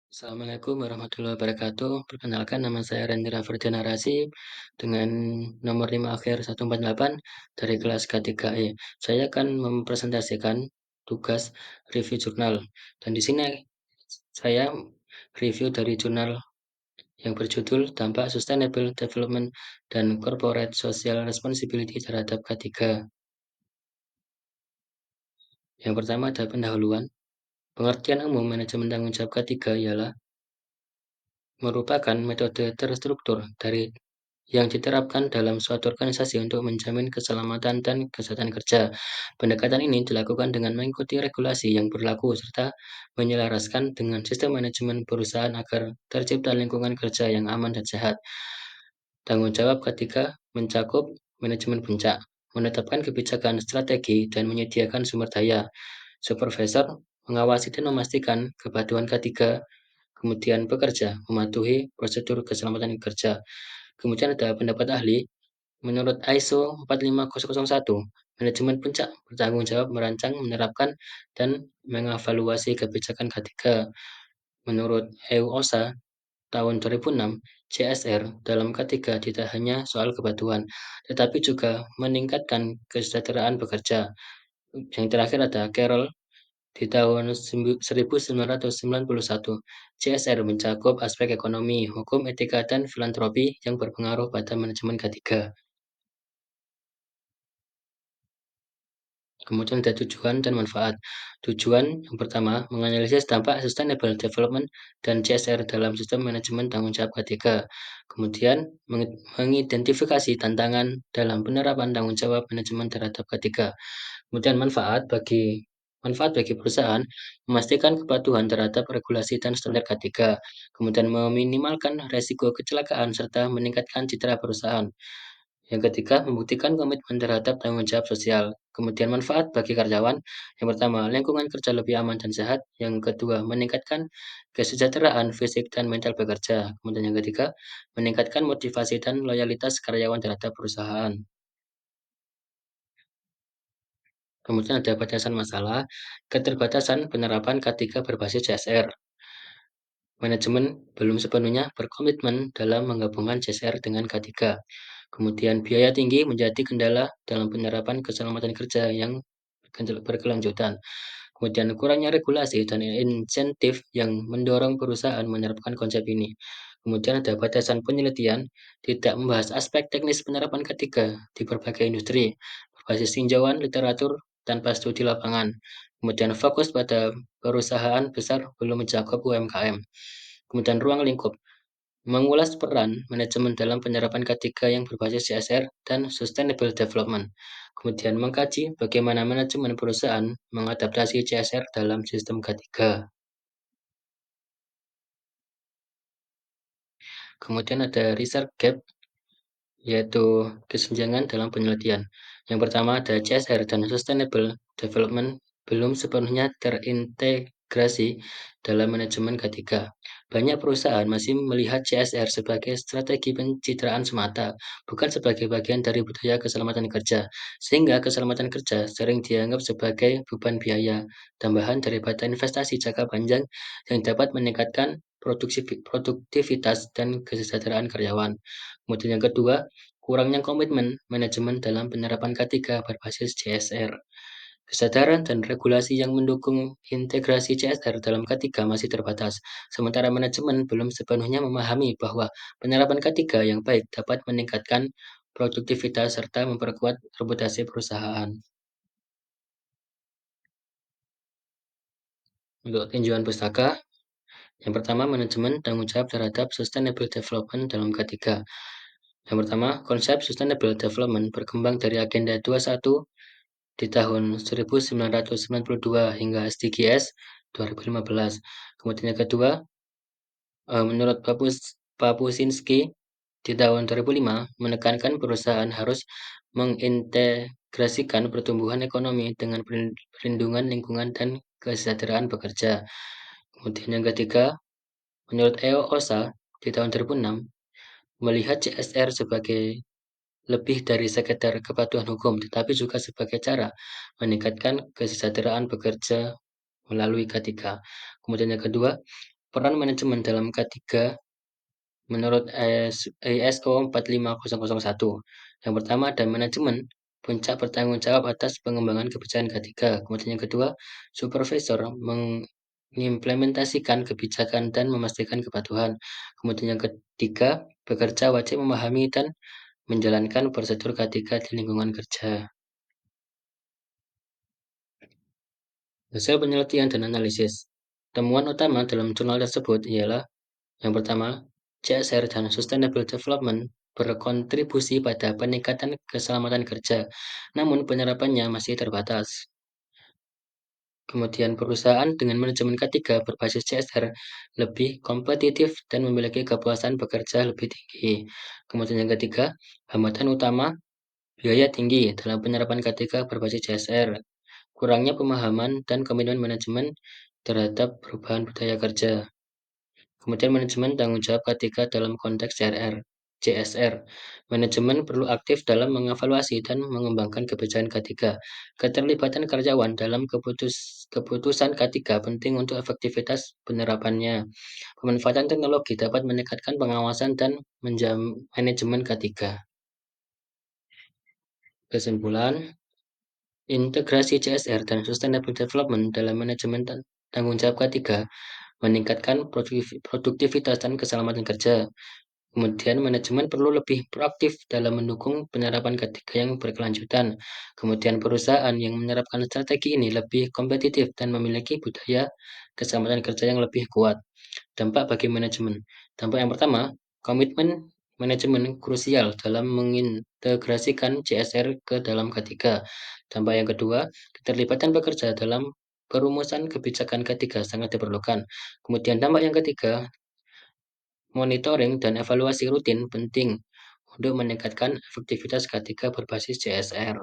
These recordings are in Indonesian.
Assalamualaikum warahmatullahi wabarakatuh. Perkenalkan nama saya Randy Rafferty Narasi dengan nomor 5 akhir 148 dari kelas K3E. Saya akan mempresentasikan tugas review jurnal. Dan di sini saya review dari jurnal yang berjudul Dampak Sustainable Development dan Corporate Social Responsibility terhadap K3. Yang pertama ada pendahuluan. Pengertian umum manajemen tanggung jawab K3 ialah merupakan metode terstruktur dari yang diterapkan dalam suatu organisasi untuk menjamin keselamatan dan kesehatan kerja. Pendekatan ini dilakukan dengan mengikuti regulasi yang berlaku serta menyelaraskan dengan sistem manajemen perusahaan agar tercipta lingkungan kerja yang aman dan sehat. Tanggung jawab ketiga mencakup manajemen puncak, menetapkan kebijakan strategi dan menyediakan sumber daya. Supervisor mengawasi dan memastikan kepatuhan ketiga, kemudian pekerja mematuhi prosedur keselamatan kerja. Kemudian ada pendapat ahli. Menurut ISO 45001, manajemen puncak bertanggung jawab merancang, menerapkan, dan mengevaluasi kebijakan K3. Menurut EU-OSHA tahun 2006, CSR dalam K3 tidak hanya soal kepatuhan, tetapi juga meningkatkan kesejahteraan pekerja. Yang terakhir ada Carroll di tahun 1991. CSR mencakup aspek ekonomi, hukum, etika, dan filantropi yang berpengaruh pada manajemen K3. Kemudian ada tujuan dan manfaat. Tujuan yang pertama, menganalisis dampak sustainable development dan CSR dalam sistem manajemen tanggung jawab K3. Kemudian mengidentifikasi tantangan dalam penerapan tanggung jawab manajemen terhadap K3. Kemudian manfaat bagi perusahaan, memastikan kepatuhan terhadap regulasi dan standar K3. Kemudian meminimalkan resiko kecelakaan serta meningkatkan citra perusahaan. Yang ketiga, membuktikan komitmen terhadap tanggung jawab sosial. Kemudian manfaat bagi karyawan. Yang pertama, lingkungan kerja lebih aman dan sehat. Yang kedua, meningkatkan kesejahteraan fisik dan mental pekerja. Kemudian yang ketiga, meningkatkan motivasi dan loyalitas karyawan terhadap perusahaan. Kemudian ada batasan masalah, keterbatasan penerapan K3 berbasis CSR. Manajemen belum sepenuhnya berkomitmen dalam menggabungkan CSR dengan K3. Kemudian biaya tinggi menjadi kendala dalam penerapan keselamatan kerja yang berkelanjutan. Kemudian kurangnya regulasi dan insentif yang mendorong perusahaan menerapkan konsep ini. Kemudian ada batasan penelitian, tidak membahas aspek teknis penerapan K3 di berbagai industri, berbasis tinjauan literatur tanpa studi lapangan. Kemudian fokus pada perusahaan besar belum mencakup UMKM. Kemudian ruang lingkup, mengulas peran manajemen dalam penerapan K3 yang berbasis CSR dan Sustainable Development. Kemudian mengkaji bagaimana manajemen perusahaan mengadaptasi CSR dalam sistem K3. Kemudian ada research gap, yaitu kesenjangan dalam penelitian. Yang pertama ada CSR dan Sustainable Development belum sepenuhnya terintegrasi dalam manajemen K3. Banyak perusahaan masih melihat CSR sebagai strategi pencitraan semata, bukan sebagai bagian dari budaya keselamatan kerja, sehingga keselamatan kerja sering dianggap sebagai beban biaya tambahan daripada investasi jangka panjang yang dapat meningkatkan produktivitas dan kesejahteraan karyawan. Kemudian yang kedua, kurangnya komitmen manajemen dalam penerapan K3 berbasis CSR. Kesadaran dan regulasi yang mendukung integrasi CSR dalam K3 masih terbatas, sementara manajemen belum sepenuhnya memahami bahwa penerapan K3 yang baik dapat meningkatkan produktivitas serta memperkuat reputasi perusahaan. Untuk tinjauan pustaka, yang pertama manajemen tanggung jawab terhadap sustainable development dalam K3. Yang pertama, konsep sustainable development berkembang dari Agenda 21 di tahun 1992 hingga SDGs 2015. Kemudian yang kedua, menurut Papusinski di tahun 2005 menekankan perusahaan harus mengintegrasikan pertumbuhan ekonomi dengan perlindungan lingkungan dan kesejahteraan pekerja. Kemudian yang ketiga, menurut EO-OSHA di tahun 2006 melihat CSR sebagai lebih dari sekedar kepatuhan hukum, tetapi juga sebagai cara meningkatkan kesejahteraan pekerja melalui K3. Kemudian yang kedua, Peran manajemen dalam K3 menurut ISO 45001. Yang pertama ada manajemen, puncak bertanggung jawab atas pengembangan kebijakan K3. Kemudian yang kedua, supervisor mengimplementasikan kebijakan dan memastikan kepatuhan. Kemudian yang ketiga, pekerja wajib memahami dan menjalankan prosedur K3 di lingkungan kerja. Hasil penelitian dan analisis. Temuan utama dalam jurnal tersebut ialah yang pertama, CSR dan Sustainable Development berkontribusi pada peningkatan keselamatan kerja, namun penyerapannya masih terbatas. Kemudian perusahaan dengan manajemen K3 berbasis CSR lebih kompetitif dan memiliki kepuasan bekerja lebih tinggi. Kemudian yang ketiga, hambatan utama biaya tinggi dalam penyerapan K3 berbasis CSR, kurangnya pemahaman dan komitmen manajemen terhadap perubahan budaya kerja. Kemudian manajemen tanggung jawab K3 dalam konteks CSR. Manajemen perlu aktif dalam mengevaluasi dan mengembangkan kebijakan K3. Keterlibatan karyawan dalam keputusan K3 penting untuk efektivitas penerapannya. Pemanfaatan teknologi dapat meningkatkan pengawasan dan manajemen K3. Kesimpulan, integrasi CSR dan Sustainable Development dalam manajemen tanggung jawab K3 meningkatkan produktivitas dan keselamatan kerja. Kemudian manajemen perlu lebih proaktif dalam mendukung penyerapan ketiga yang berkelanjutan. Kemudian perusahaan yang menerapkan strategi ini lebih kompetitif dan memiliki budaya keselamatan kerja yang lebih kuat. Dampak bagi manajemen. Dampak yang pertama, komitmen manajemen krusial dalam mengintegrasikan CSR ke dalam ketiga. Dampak yang kedua, keterlibatan pekerja dalam perumusan kebijakan ketiga sangat diperlukan. Kemudian dampak yang ketiga, monitoring dan evaluasi rutin penting untuk meningkatkan efektivitas K3 berbasis CSR.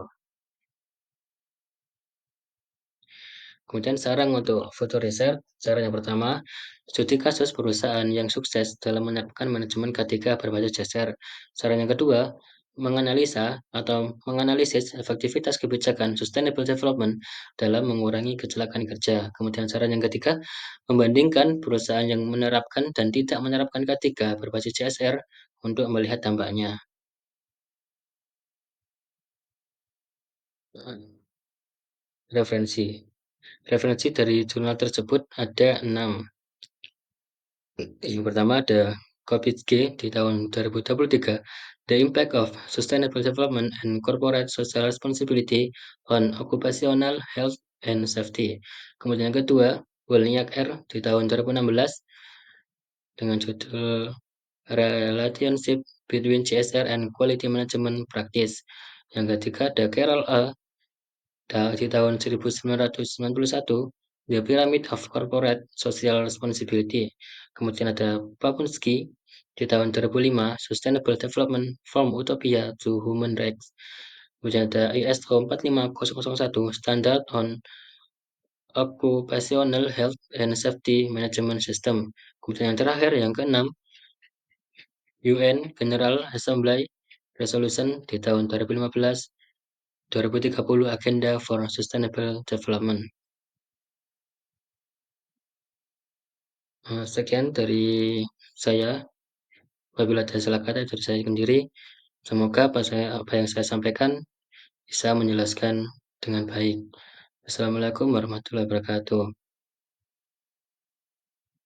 Kemudian saran untuk foto riset, saran yang pertama, studi kasus perusahaan yang sukses dalam menerapkan manajemen K3 berbasis CSR. Saran yang kedua, menganalisa atau menganalisis efektivitas kebijakan sustainable development dalam mengurangi kecelakaan kerja. Kemudian saran yang ketiga, membandingkan perusahaan yang menerapkan dan tidak menerapkan K3 berbasis CSR untuk melihat dampaknya. Referensi. Referensi dari jurnal tersebut ada 6. Yang pertama ada Kopitsky di tahun 2023, The Impact of Sustainable Development and Corporate Social Responsibility on Occupational Health and Safety. Kemudian yang kedua, Wolniak R di tahun 2016 dengan judul Relationship Between CSR and Quality Management Practice. Yang ketiga ada Carol A di tahun 1991, The Pyramid of Corporate Social Responsibility. Kemudian ada Papunsky di tahun 2005, Sustainable Development from Utopia to Human Rights. Kemudian ada ISO 45001, Standard on Occupational Health and Safety Management System. Kemudian yang terakhir, yang keenam, UN General Assembly Resolution di tahun 2015, 2030 Agenda for Sustainable Development. Sekian dari saya. Apabila ada salah kata dari saya sendiri, semoga apa yang saya sampaikan bisa menjelaskan dengan baik. Assalamualaikum warahmatullahi wabarakatuh.